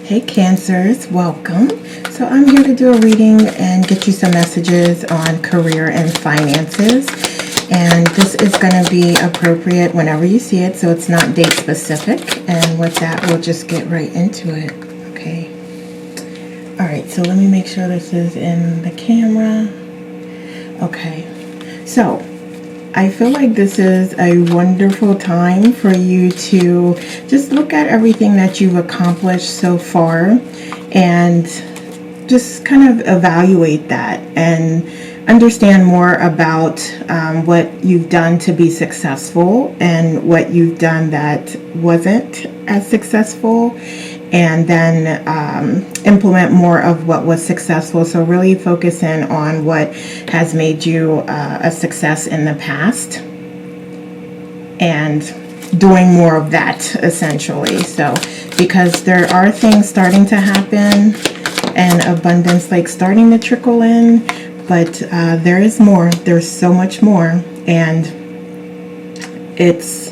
Hey Cancers, welcome. So I'm here to do a reading and get you some messages on career and finances. And this is going to be appropriate whenever you see it, so it's not date specific. And with that, we'll just get right into it. Okay. All right, so let me make sure this is in the camera. Okay. So I feel like this is a wonderful time for you to just look at everything that you've accomplished so far and just kind of evaluate that and understand more about what you've done to be successful and what you've done that wasn't as successful, and then implement more of what was successful. So really focus in on what has made you a success in the past and doing more of that essentially. So because there are things starting to happen and abundance like starting to trickle in, but there is more. There's so much more, and it's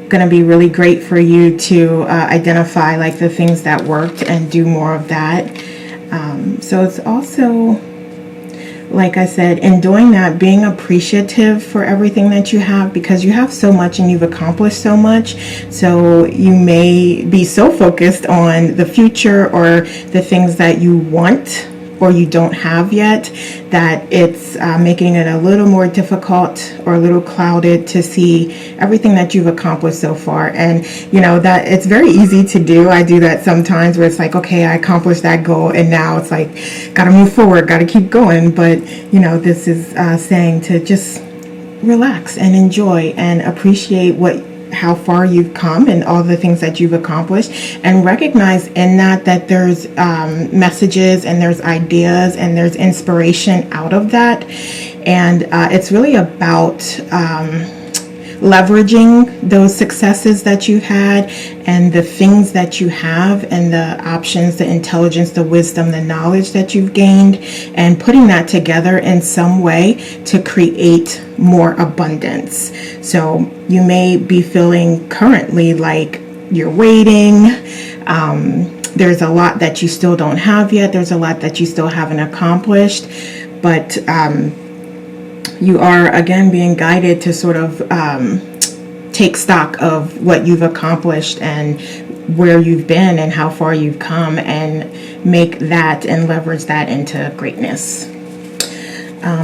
going to be really great for you to identify like the things that worked and do more of that. So it's also, like I said, in doing that, being appreciative for everything that you have, because you have so much and you've accomplished so much. So you may be so focused on the future or the things that you want or you don't have yet, that it's making it a little more difficult or a little clouded to see everything that you've accomplished so far. And you know that it's very easy to do. I do that sometimes where it's like, okay, I accomplished that goal and now it's like, gotta move forward, gotta keep going. But you know, this is saying to just relax and enjoy and appreciate how far you've come and all the things that you've accomplished, and recognize in that there's messages and there's ideas and there's inspiration out of that. And it's really about leveraging those successes that you've had and the things that you have and the options, the intelligence, the wisdom, the knowledge that you've gained, and putting that together in some way to create more abundance. So you may be feeling currently like you're waiting. There's a lot that you still don't have yet. There's a lot that you still haven't accomplished, but you are again being guided to sort of take stock of what you've accomplished and where you've been and how far you've come, and make that and leverage that into greatness.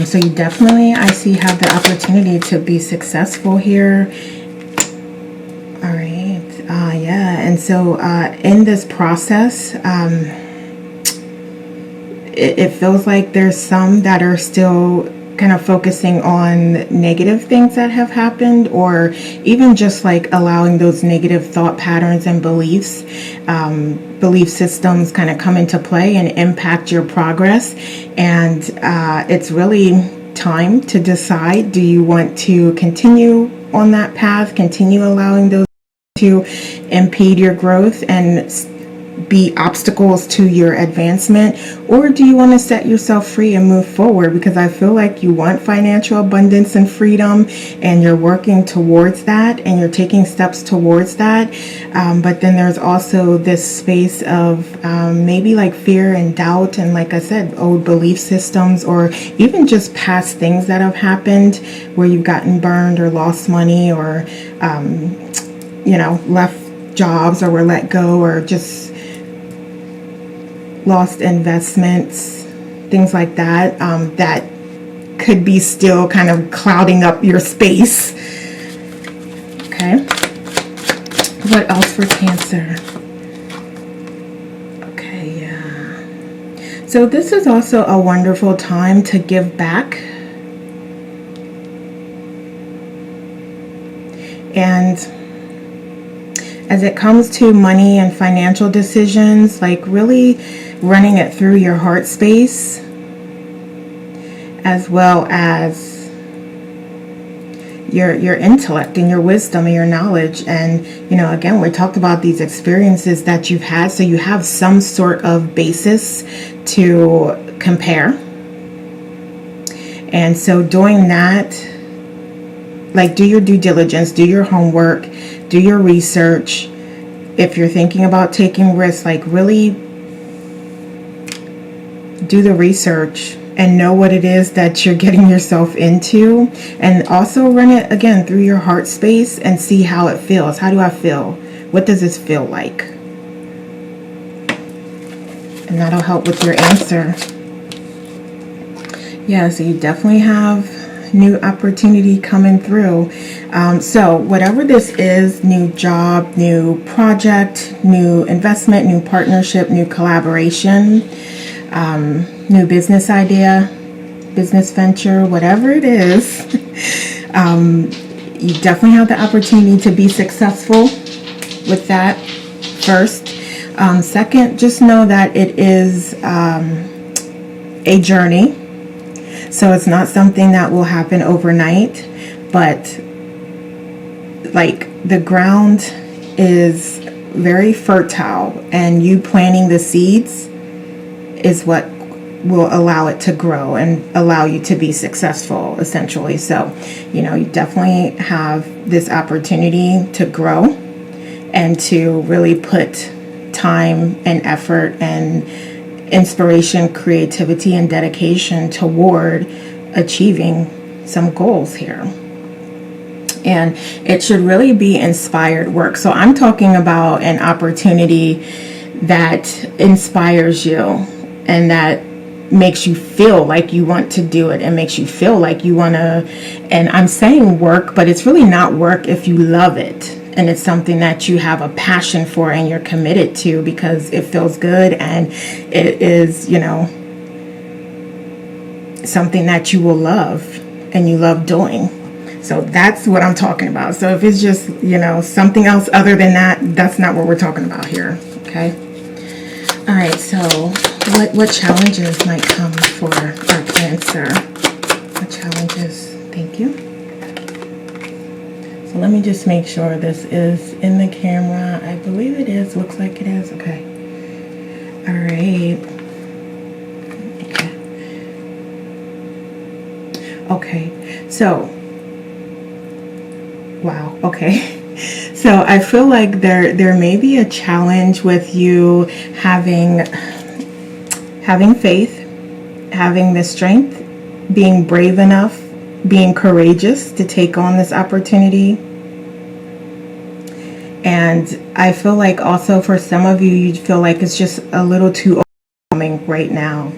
So you definitely, I see, have the opportunity to be successful here. All right. Yeah. And so in this process, it feels like there's some that are still kind of focusing on negative things that have happened, or even just like allowing those negative thought patterns and beliefs, belief systems kind of come into play and impact your progress. And it's really time to decide, do you want to continue on that path, continue allowing those to impede your growth and be obstacles to your advancement, or do you want to set yourself free and move forward? Because I feel like you want financial abundance and freedom, and you're working towards that and you're taking steps towards that. But then there's also this space of maybe like fear and doubt, and like I said, old belief systems, or even just past things that have happened where you've gotten burned or lost money, or left jobs or were let go, or just lost investments, things like that, that could be still kind of clouding up your space. Okay. What else for Cancer? Okay, yeah. So this is also a wonderful time to give back. And as it comes to money and financial decisions, like really running it through your heart space, as well as your intellect and your wisdom and your knowledge. And again, we talked about these experiences that you've had, so you have some sort of basis to compare. And so doing that, like, do your due diligence, do your homework, do your research, if you're thinking about taking risks, like really do the research and know what it is that you're getting yourself into, and also run it again through your heart space and see how it feels. How do I feel? What does this feel like? And that'll help with your answer. Yeah, so you definitely have new opportunity coming through. So whatever this is, new job, new project, new investment, new partnership, new collaboration, new business idea, business venture, whatever it is, you definitely have the opportunity to be successful with that first. Second, just know that it is a journey. So it's not something that will happen overnight, but like the ground is very fertile, and you planting the seeds is what will allow it to grow and allow you to be successful, essentially. So, you know, you definitely have this opportunity to grow and to really put time and effort and inspiration, creativity, and dedication toward achieving some goals here. And it should really be inspired work. So I'm talking about an opportunity that inspires you and that makes you feel like you want to do it and makes you feel like you want to. And I'm saying work, but it's really not work if you love it. And it's something that you have a passion for and you're committed to because it feels good and it is, you know, something that you will love and you love doing. So that's what I'm talking about. So if it's just, you know, something else other than that, that's not what we're talking about here. Okay. All right. So what challenges might come for our Cancer? What challenges? Thank you. So let me just make sure this is in the camera. I believe it is. Looks like it is. Okay. All right. Okay. So, wow. Okay. So I feel like there may be a challenge with you having faith, having the strength, being brave enough, being courageous to take on this opportunity. And I feel like also for some of you, you feel like it's just a little too overwhelming right now.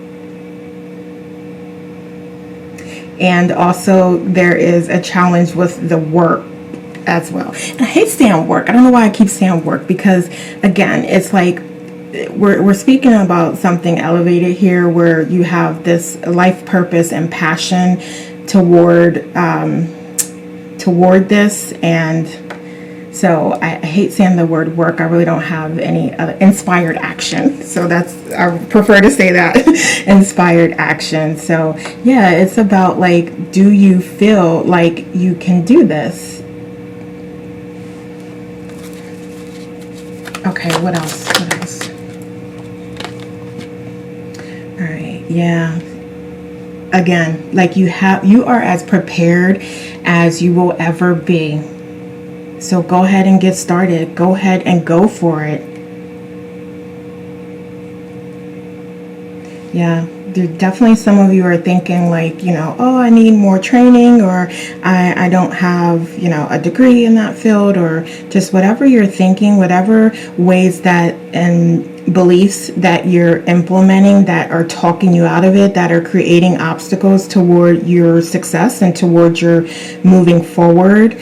And also there is a challenge with the work as well. And I hate saying work. I don't know why I keep saying work, because again, it's like we're speaking about something elevated here where you have this life purpose and passion toward this. And so I hate saying the word work. I really don't have any inspired action. So I prefer to say that inspired action. So yeah, it's about like, do you feel like you can do this? Okay, what else? All right, yeah. Again, like you are as prepared as you will ever be. So go ahead and get started. Go ahead and go for it. Yeah, there definitely some of you are thinking like, you know, oh, I need more training, or I don't have, you know, a degree in that field, or just whatever you're thinking, whatever ways that and beliefs that you're implementing that are talking you out of it, that are creating obstacles toward your success and toward your moving forward.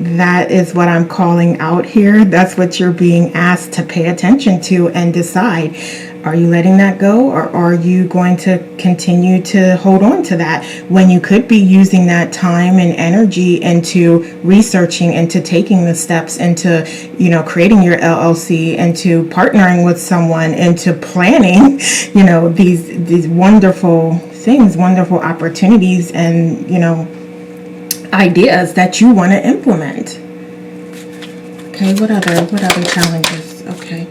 That is what I'm calling out here. That's what you're being asked to pay attention to and decide. Are you letting that go, or are you going to continue to hold on to that when you could be using that time and energy into researching, into taking the steps, into, you know, creating your LLC, into partnering with someone, into planning, you know, these wonderful things, wonderful opportunities, and, you know, ideas that you want to implement. Okay, what other challenges? Okay.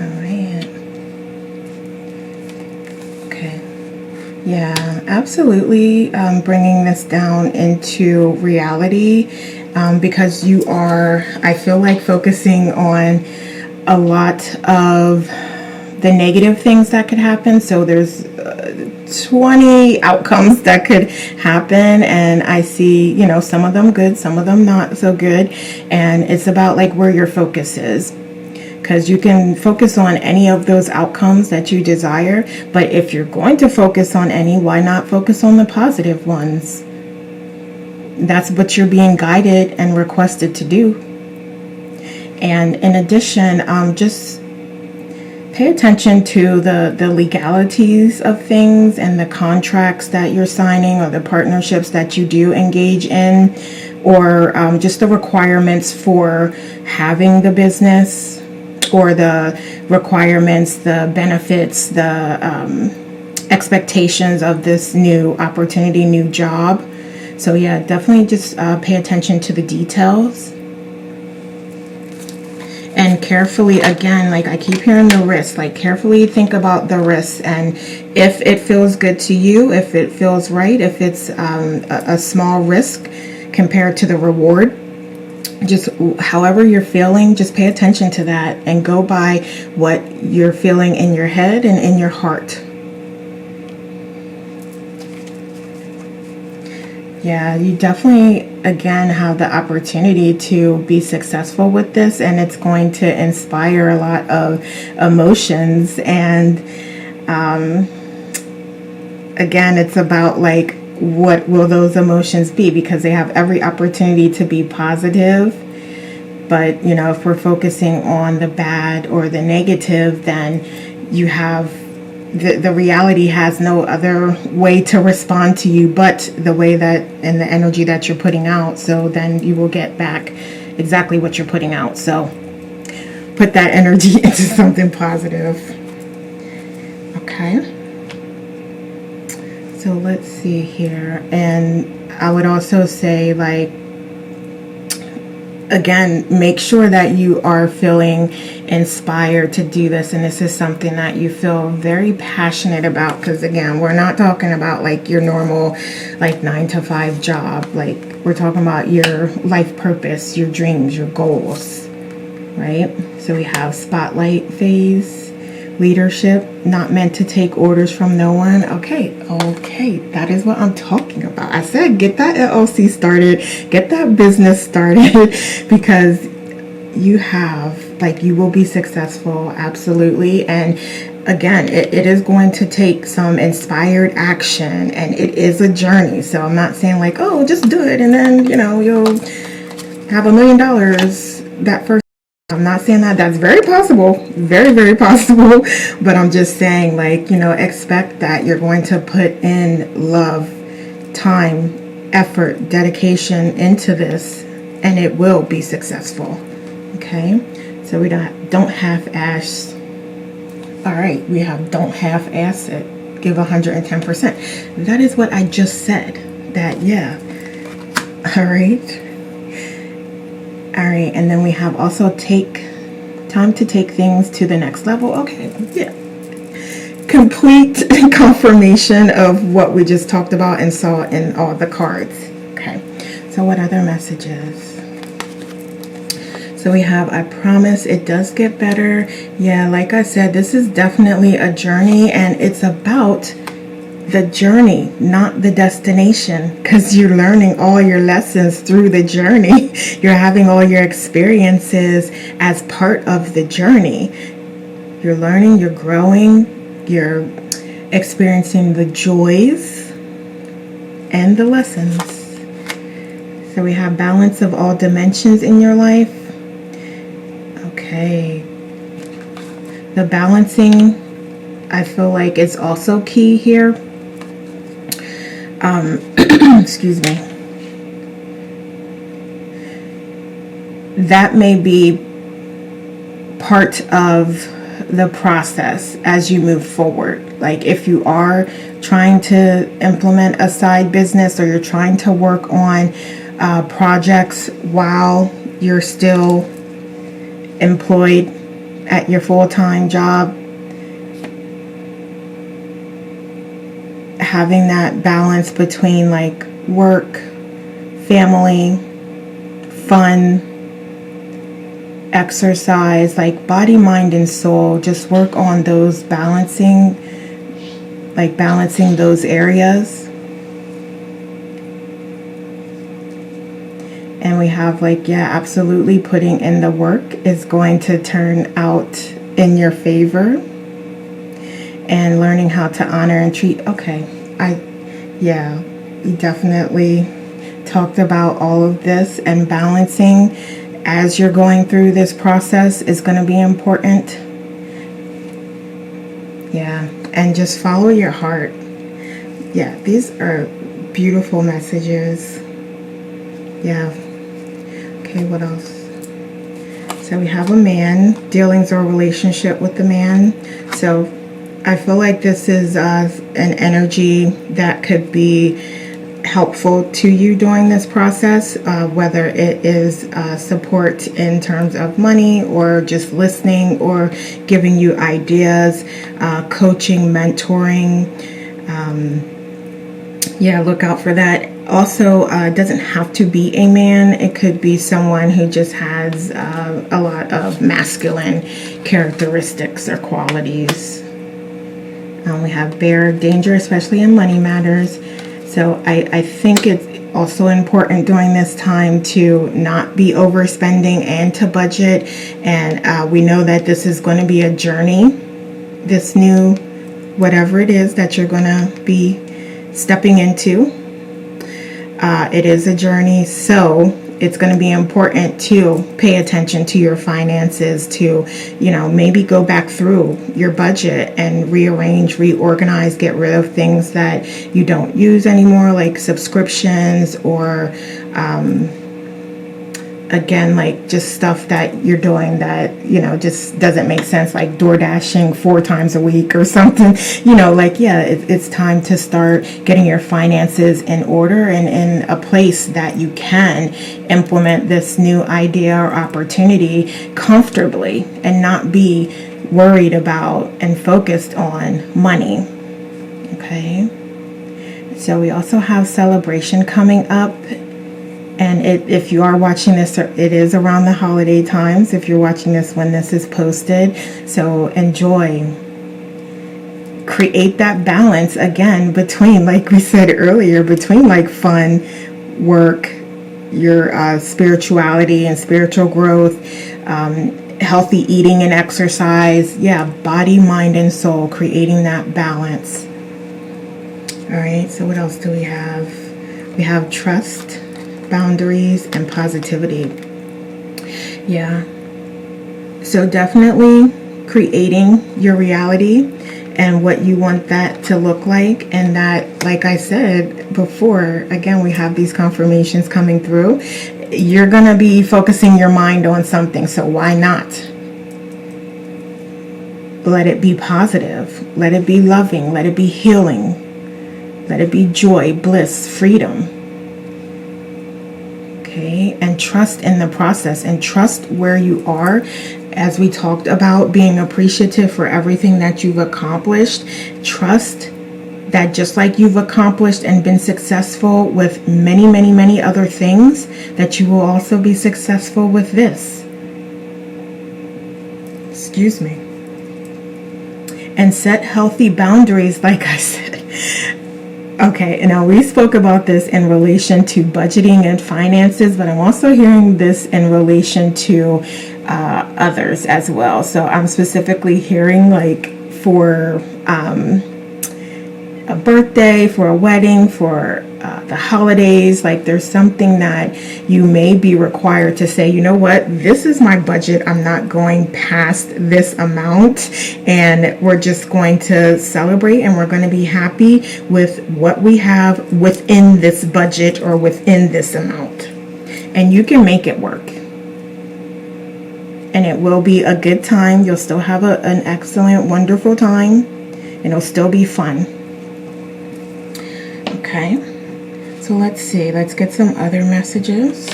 All right. Okay. Yeah, absolutely. Bringing this down into reality because you are, I feel like, focusing on a lot of the negative things that could happen. So there's 20 outcomes that could happen, and I see, some of them good, some of them not so good, and it's about like where your focus is, because you can focus on any of those outcomes that you desire, but if you're going to focus on any, why not focus on the positive ones? That's what you're being guided and requested to do. And in addition, just pay attention to the legalities of things and the contracts that you're signing, or the partnerships that you do engage in, or just the requirements for having the business, or the requirements, the benefits, the expectations of this new opportunity, new job. So yeah, definitely just pay attention to the details. And carefully, again, like I keep hearing the risks, like carefully think about the risks, and if it feels good to you, if it feels right, if it's a small risk compared to the reward, just however you're feeling, just pay attention to that and go by what you're feeling in your head and in your heart. Yeah, you definitely, again, have the opportunity to be successful with this, and it's going to inspire a lot of emotions. And again, it's about like, what will those emotions be? Because they have every opportunity to be positive. But, if we're focusing on the bad or the negative, then you have the reality has no other way to respond to you but the way that, and the energy that you're putting out. So then you will get back exactly what you're putting out. So put that energy into something positive. Okay. So let's see here. And I would also say, like, again, make sure that you are feeling inspired to do this, and this is something that you feel very passionate about, because again, we're not talking about like your normal like 9-to-5 job. Like, we're talking about your life purpose, your dreams, your goals, right? So we have spotlight phase, leadership, not meant to take orders from no one. Okay, that is what I'm talking about. I said get that LLC started, get that business started, because you will be successful, absolutely. And again, it is going to take some inspired action, and it is a journey. So I'm not saying like, oh, just do it and then you'll have $1 million that first. I'm not saying that. That's very possible, very, very possible. But I'm just saying, like, expect that you're going to put in love, time, effort, dedication into this, and it will be successful. Okay, so we don't half-ass. All right, we have don't half-ass it. Give 110%. That is what I just said. That, yeah. All right. All right, and then we have also take time to take things to the next level. Okay, yeah. Complete confirmation of what we just talked about and saw in all the cards. Okay, so what other messages? So we have, I promise it does get better. Yeah, like I said, this is definitely a journey, and it's about the journey, not the destination, because you're learning all your lessons through the journey. You're having all your experiences as part of the journey. You're learning, you're growing, you're experiencing the joys and the lessons. So we have balance of all dimensions in your life. Okay. The balancing, I feel like, is also key here. Excuse me. That may be part of the process as you move forward. Like, if you are trying to implement a side business, or you're trying to work on projects while you're still employed at your full-time job, having that balance between like work, family, fun exercise, like body, mind, and soul. Just work on those balancing those areas. And we have like, yeah, absolutely putting in the work is going to turn out in your favor. And learning how to honor and treat. Okay, you definitely talked about all of this, and balancing as you're going through this process is going to be important. Yeah, and just follow your heart. Yeah, these are beautiful messages. Yeah. Okay, what else? So we have a man, dealings or relationship with the man. So I feel like this is an energy that could be helpful to you during this process, whether it is support in terms of money, or just listening, or giving you ideas, coaching, mentoring. Yeah, look out for that. Also, it doesn't have to be a man. It could be someone who just has a lot of masculine characteristics or qualities. We have bear, danger, especially in money matters. So I think it's also important during this time to not be overspending and to budget. And we know that this is going to be a journey. This new, whatever it is that you're going to be stepping into, it is a journey. So it's going to be important to pay attention to your finances, to, maybe go back through your budget and rearrange, reorganize, get rid of things that you don't use anymore, like subscriptions, or again, like just stuff that you're doing that, just doesn't make sense, like door dashing 4 times a week or something, it's time to start getting your finances in order and in a place that you can implement this new idea or opportunity comfortably and not be worried about and focused on money. Okay. So we also have celebration coming up. And if you are watching this, it is around the holiday times, if you're watching this when this is posted. So enjoy. Create that balance again between, like we said earlier, between like fun, work, your spirituality and spiritual growth, healthy eating and exercise. Yeah, body, mind, and soul, creating that balance. All right, so what else do we have? We have trust, boundaries, and positivity. Yeah. So definitely creating your reality and what you want that to look like. And that, like I said before, again, we have these confirmations coming through. You're going to be focusing your mind on something. So why not? Let it be positive. Let it be loving. Let it be healing. Let it be joy, bliss, freedom. Okay, and trust in the process, and trust where you are. As we talked about, being appreciative for everything that you've accomplished. Trust that just like you've accomplished and been successful with many, many, many other things, that you will also be successful with this. Excuse me. And set healthy boundaries, like I said. Okay, now we spoke about this in relation to budgeting and finances, but I'm also hearing this in relation to others as well. So I'm specifically hearing like for a birthday, for a wedding, for the holidays, like there's something that you may be required to say, you know what, this is my budget. I'm not going past this amount, and we're just going to celebrate, and we're going to be happy with what we have within this budget or within this amount. And you can make it work. And it will be a good time. You'll still have an excellent, wonderful time. And it'll still be fun. Okay. So let's see. Let's get some other messages.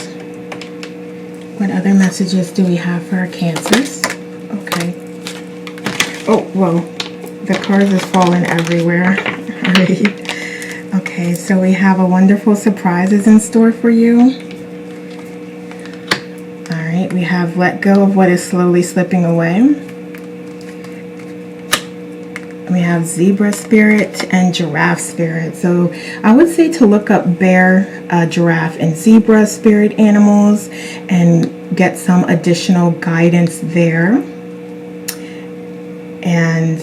What other messages do we have for our Cancers? Okay. Oh, whoa. The cards is falling everywhere. All right. Okay, so we have a wonderful surprises in store for you. We have let go of what is slowly slipping away. We have zebra spirit and giraffe spirit. So I would say to look up bear, giraffe, and zebra spirit animals and get some additional guidance there. And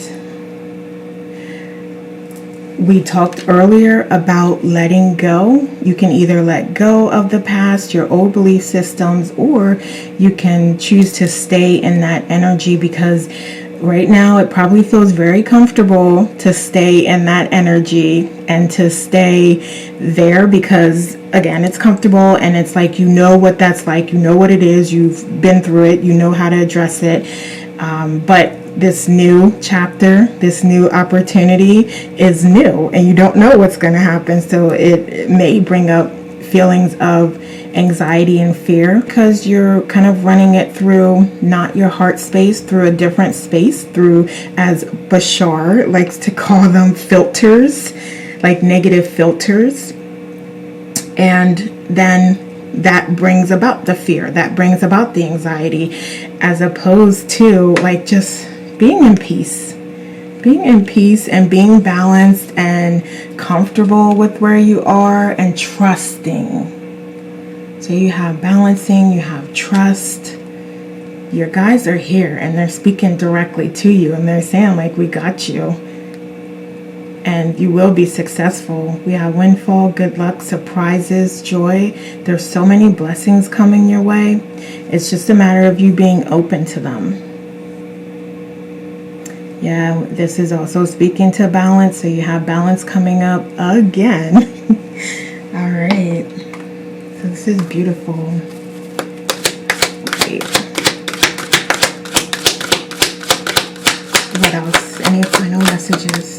we talked earlier about letting go. You can either let go of the past, your old belief systems, or you can choose to stay in that energy, because right now it probably feels very comfortable to stay in that energy and to stay there, because again, it's comfortable and it's like, you know what that's like, you know what it is, you've been through it, you know how to address it. But this new chapter, this new opportunity is new, and you don't know what's going to happen. So it may bring up feelings of anxiety and fear, because you're kind of running it through not your heart space, through a different space, through, as Bashar likes to call them, filters, like negative filters. And then that brings about the fear, that brings about the anxiety, as opposed to like just being in peace and being balanced and comfortable with where you are and trusting. So you have balancing, you have trust. Your guides are here and they're speaking directly to you, and they're saying like, we got you and you will be successful. We have windfall, good luck, surprises, joy. There's so many blessings coming your way. It's just a matter of you being open to them. Yeah, this is also speaking to balance. So you have balance coming up again. All right. So this is beautiful. Wait. What else? Any final messages?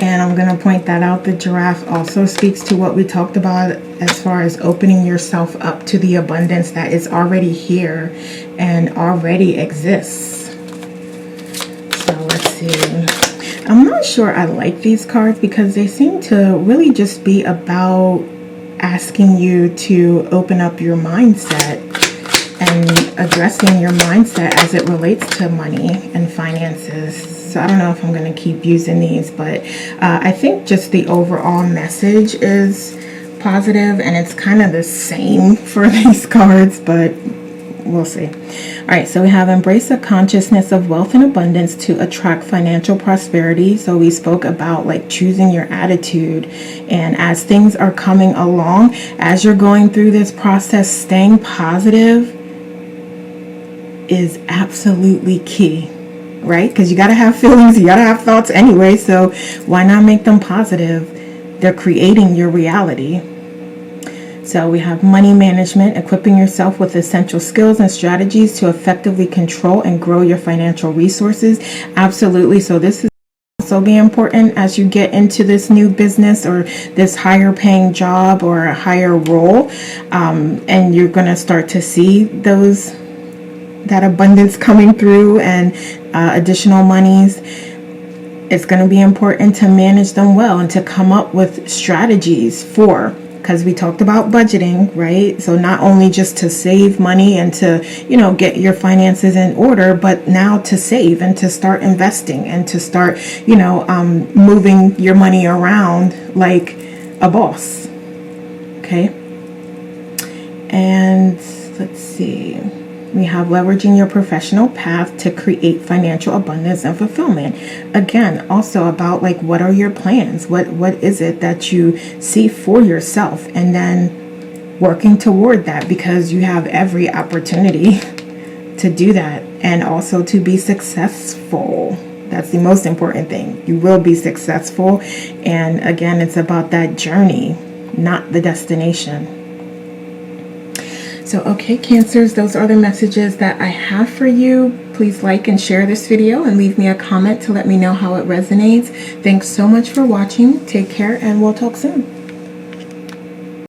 And I'm going to point that out. The giraffe also speaks to what we talked about as far as opening yourself up to the abundance that is already here and already exists. So let's see. I'm not sure I like these cards, because they seem to really just be about asking you to open up your mindset and addressing your mindset as it relates to money and finances. So I don't know if I'm going to keep using these, but I think just the overall message is positive, and it's kind of the same for these cards, but we'll see. All right, so we have embrace a consciousness of wealth and abundance to attract financial prosperity. So we spoke about like choosing your attitude, and as things are coming along, as you're going through this process, staying positive is absolutely key. Right? Because you got to have feelings, you got to have thoughts anyway. So why not make them positive? They're creating your reality. So we have money management, equipping yourself with essential skills and strategies to effectively control and grow your financial resources. Absolutely. So this is also be important as you get into this new business or this higher paying job or a higher role. And you're going to start to see that abundance coming through and additional monies. It's going to be important to manage them well and to come up with strategies because we talked about budgeting, right? So not only just to save money and to, get your finances in order, but now to save and to start investing and to start, moving your money around like a boss. Okay. And let's see. We have leveraging your professional path to create financial abundance and fulfillment. Again, also about like, what are your plans? What is it that you see for yourself? And then working toward that, because you have every opportunity to do that and also to be successful. That's the most important thing. You will be successful. And again, it's about that journey, not the destination. So, okay, Cancers, those are the messages that I have for you. Please like and share this video and leave me a comment to let me know how it resonates. Thanks so much for watching. Take care, and we'll talk soon.